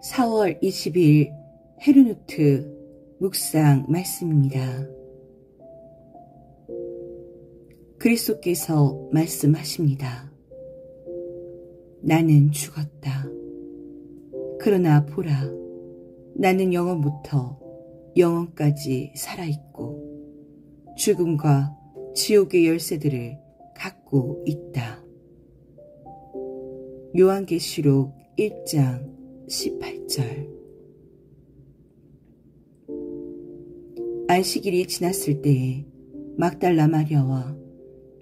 4월 20일 헤르누트 묵상 말씀입니다. 그리스도께서 말씀하십니다. 나는 죽었다. 그러나 보라, 나는 영원부터 영원까지 살아있고 죽음과 지옥의 열쇠들을 갖고 있다. 요한계시록 1장 18절. 안식일이 지났을 때에 막달라 마리아와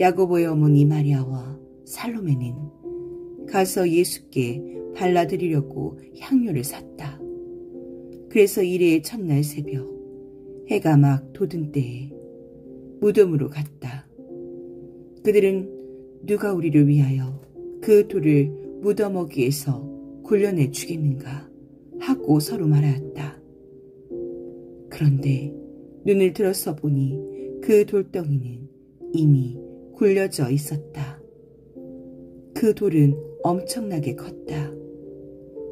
야고보의 어머니 마리아와 살로메는 가서 예수께 발라드리려고 향료를 샀다. 그래서 이레의 첫날 새벽 해가 막 돋은 때에 무덤으로 갔다. 그들은 누가 우리를 위하여 그 돌을 무덤어기에서 굴려내 주겠는가 하고 서로 말하였다. 그런데 눈을 들어서 보니 그 돌덩이는 이미 굴려져 있었다. 그 돌은 엄청나게 컸다.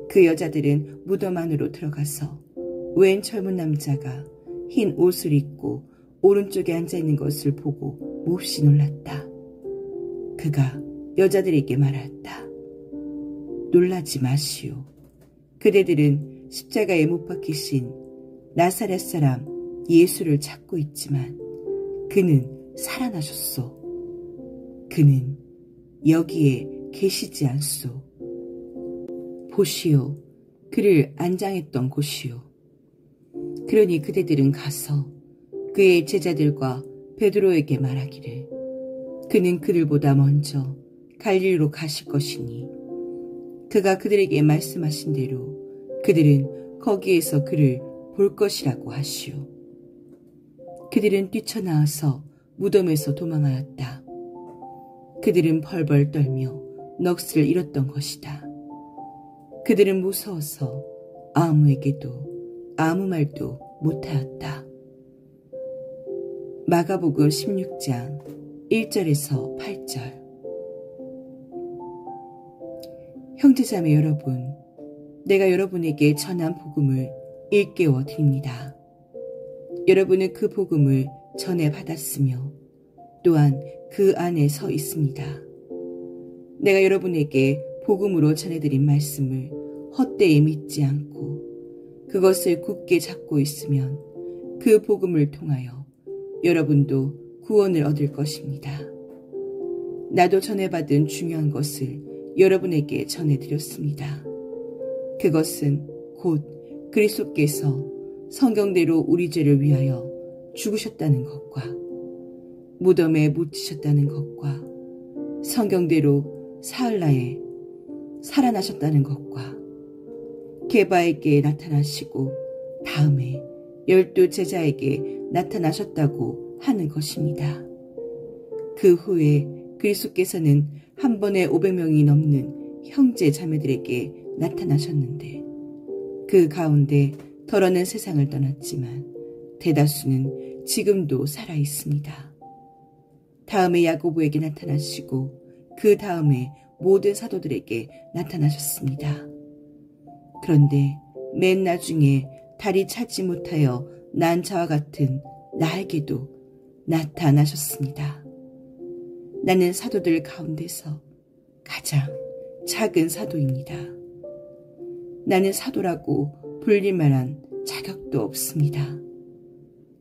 그 여자들은 무덤 안으로 들어가서 웬 젊은 남자가 흰 옷을 입고 오른쪽에 앉아있는 것을 보고 몹시 놀랐다. 그가 여자들에게 말하였다. 놀라지 마시오. 그대들은 십자가에 못 박히신 나사렛 사람 예수를 찾고 있지만 그는 살아나셨소. 그는 여기에 계시지 않소. 보시오. 그를 안장했던 곳이오. 그러니 그대들은 가서 그의 제자들과 베드로에게 말하기를 그는 그들보다 먼저 갈릴리로 가실 것이니 그가 그들에게 말씀하신 대로 그들은 거기에서 그를 볼 것이라고 하시오. 그들은 뛰쳐나와서 무덤에서 도망하였다. 그들은 벌벌 떨며 넋을 잃었던 것이다. 그들은 무서워서 아무에게도 아무 말도 못하였다. 마가복음 16장 1절에서 8절. 형제자매 여러분, 내가 여러분에게 전한 복음을 일깨워 드립니다. 여러분은 그 복음을 전해 받았으며 또한 그 안에 서 있습니다. 내가 여러분에게 복음으로 전해드린 말씀을 헛되이 믿지 않고 그것을 굳게 잡고 있으면 그 복음을 통하여 여러분도 구원을 얻을 것입니다. 나도 전해받은 중요한 것을 여러분에게 전해드렸습니다. 그것은 곧 그리스도께서 성경대로 우리 죄를 위하여 죽으셨다는 것과 무덤에 묻히셨다는 것과 성경대로 사흘날에 살아나셨다는 것과 게바에게 나타나시고 다음에 12 제자에게 나타나셨다고 하는 것입니다. 그 후에 그리스도께서는 한 번에 500명이 넘는 형제 자매들에게 나타나셨는데 그 가운데 덜어는 세상을 떠났지만 대다수는 지금도 살아 있습니다. 다음에 야고보에게 나타나시고 그 다음에 모든 사도들에게 나타나셨습니다. 그런데 맨 나중에 다리 찾지 못하여 난 자와 같은 나에게도 나타나셨습니다. 나는 사도들 가운데서 가장 작은 사도입니다. 나는 사도라고 불릴 만한 자격도 없습니다.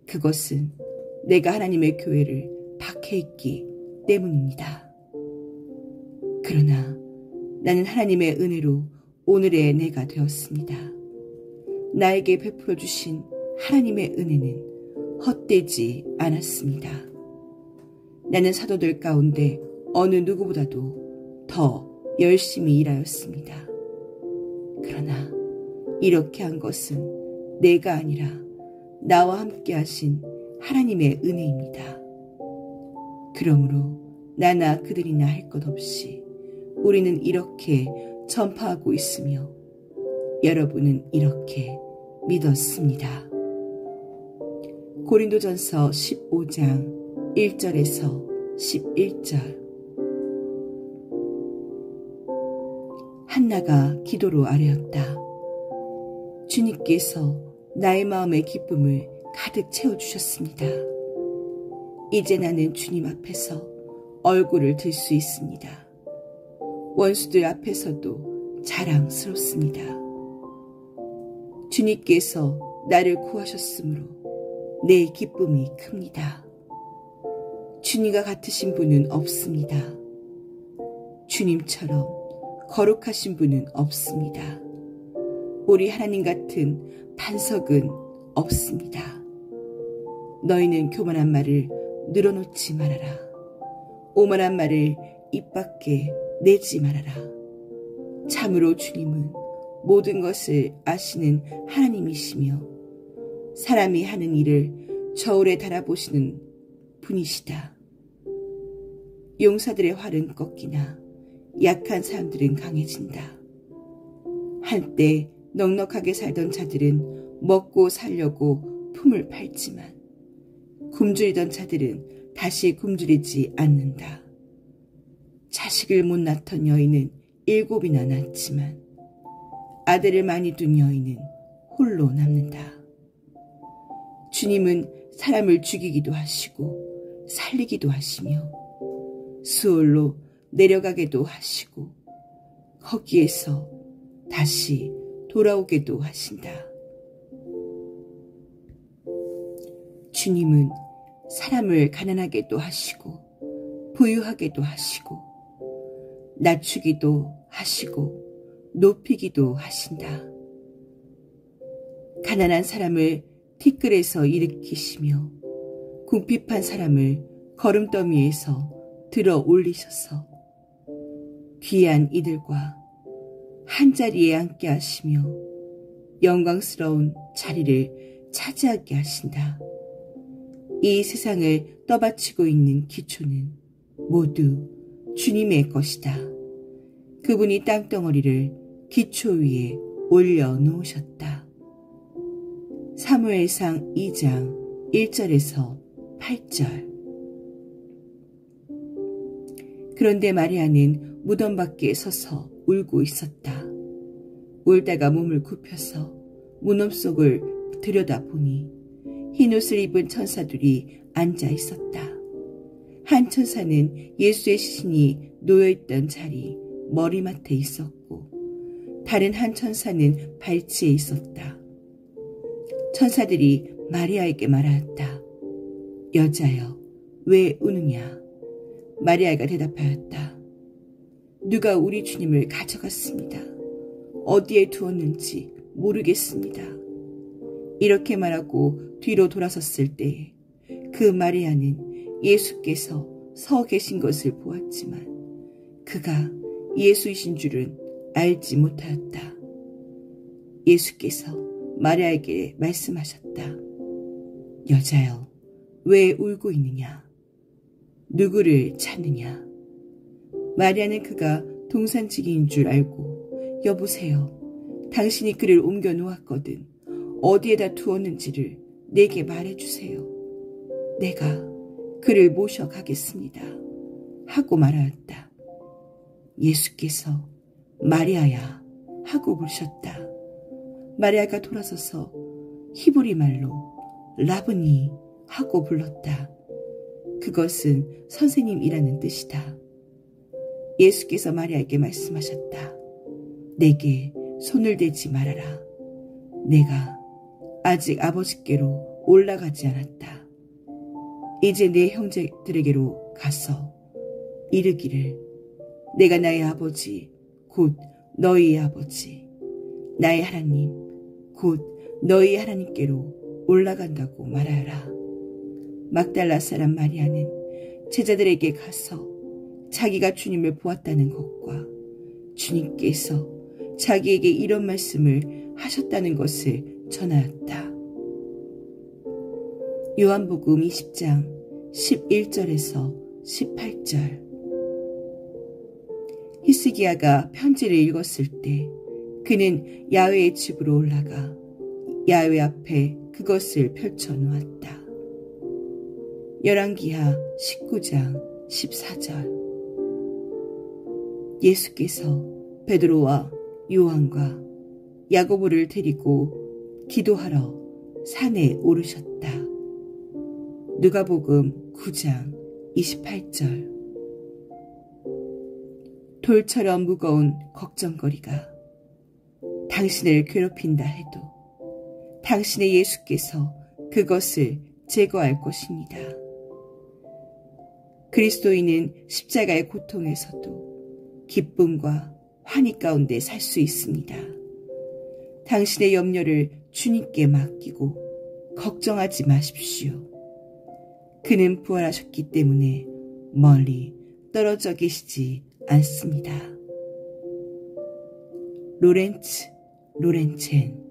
그것은 내가 하나님의 교회를 박해했기 때문입니다. 그러나 나는 하나님의 은혜로 오늘의 내가 되었습니다. 나에게 베풀어 주신 하나님의 은혜는 헛되지 않았습니다. 나는 사도들 가운데 어느 누구보다도 더 열심히 일하였습니다. 그러나 이렇게 한 것은 내가 아니라 나와 함께 하신 하나님의 은혜입니다. 그러므로 나나 그들이나 할 것 없이 우리는 이렇게 전파하고 있으며 여러분은 이렇게 믿었습니다. 고린도전서 15장 1절에서 11절. 한나가 기도로 아뢰었다. 주님께서 나의 마음의 기쁨을 가득 채워주셨습니다. 이제 나는 주님 앞에서 얼굴을 들 수 있습니다. 원수들 앞에서도 자랑스럽습니다. 주님께서 나를 구하셨으므로 내 기쁨이 큽니다. 주님과 같으신 분은 없습니다. 주님처럼 거룩하신 분은 없습니다. 우리 하나님 같은 반석은 없습니다. 너희는 교만한 말을 늘어놓지 말아라. 오만한 말을 입 밖에 내지 말아라. 참으로 주님은 모든 것을 아시는 하나님이시며 사람이 하는 일을 저울에 달아보시는 분이시다. 용사들의 활은 꺾이나 약한 사람들은 강해진다. 한때 넉넉하게 살던 자들은 먹고 살려고 품을 팔지만 굶주리던 자들은 다시 굶주리지 않는다. 자식을 못 낳던 여인은 7이나 낳지만 아들을 많이 둔 여인은 홀로 남는다. 주님은 사람을 죽이기도 하시고 살리기도 하시며 수월로 내려가게도 하시고 거기에서 다시 돌아오게도 하신다. 주님은 사람을 가난하게도 하시고 부유하게도 하시고 낮추기도 하시고 높이기도 하신다. 가난한 사람을 티끌에서 일으키시며 궁핍한 사람을 거름더미에서 들어 올리셔서 귀한 이들과 한자리에 앉게 하시며 영광스러운 자리를 차지하게 하신다. 이 세상을 떠받치고 있는 기초는 모두 주님의 것이다. 그분이 땅덩어리를 기초 위에 올려놓으셨다. 사무엘상 2장 1절에서 8절. 그런데 마리아는 무덤 밖에 서서 울고 있었다. 울다가 몸을 굽혀서 무덤 속을 들여다보니 흰옷을 입은 천사들이 앉아 있었다. 한 천사는 예수의 시신이 놓여있던 자리 머리맡에 있었고 다른 한 천사는 발치에 있었다. 천사들이 마리아에게 말하였다. 여자여, 왜 우느냐? 마리아가 대답하였다. 누가 우리 주님을 가져갔습니다. 어디에 두었는지 모르겠습니다. 이렇게 말하고 뒤로 돌아섰을 때에 그 마리아는 예수께서 서 계신 것을 보았지만 그가 예수이신 줄은 알지 못하였다. 예수께서 마리아에게 말씀하셨다. 여자여, 왜 울고 있느냐? 누구를 찾느냐? 마리아는 그가 동산지기인 줄 알고 여보세요. 당신이 그를 옮겨 놓았거든. 어디에다 두었는지를 내게 말해주세요. 내가 그를 모셔가겠습니다. 하고 말하였다. 예수께서 마리아야 하고 부르셨다. 마리아가 돌아서서 히브리 말로 라브니 하고 불렀다. 그것은 선생님이라는 뜻이다. 예수께서 마리아에게 말씀하셨다. 내게 손을 대지 말아라. 내가 아직 아버지께로 올라가지 않았다. 이제 내 형제들에게로 가서 이르기를 내가 나의 아버지 곧 너희의 아버지 나의 하나님 곧 너희의 하나님께로 올라간다고 말하여라. 막달라 사람 마리아는 제자들에게 가서 자기가 주님을 보았다는 것과 주님께서 자기에게 이런 말씀을 하셨다는 것을 전하였다. 요한복음 20장 11절에서 18절. 히스기야가 편지를 읽었을 때 그는 야훼의 집으로 올라가 야훼 앞에 그것을 펼쳐놓았다. 열왕기하 19장 14절. 예수께서 베드로와 요한과 야고보를 데리고 기도하러 산에 오르셨다. 누가복음 9장 28절. 돌처럼 무거운 걱정거리가 당신을 괴롭힌다 해도 당신의 예수께서 그것을 제거할 것입니다. 그리스도인은 십자가의 고통에서도 기쁨과 환희 가운데 살 수 있습니다. 당신의 염려를 주님께 맡기고 걱정하지 마십시오. 그는 부활하셨기 때문에 멀리 떨어져 계시지 않습니다. 로렌츠 로렌첸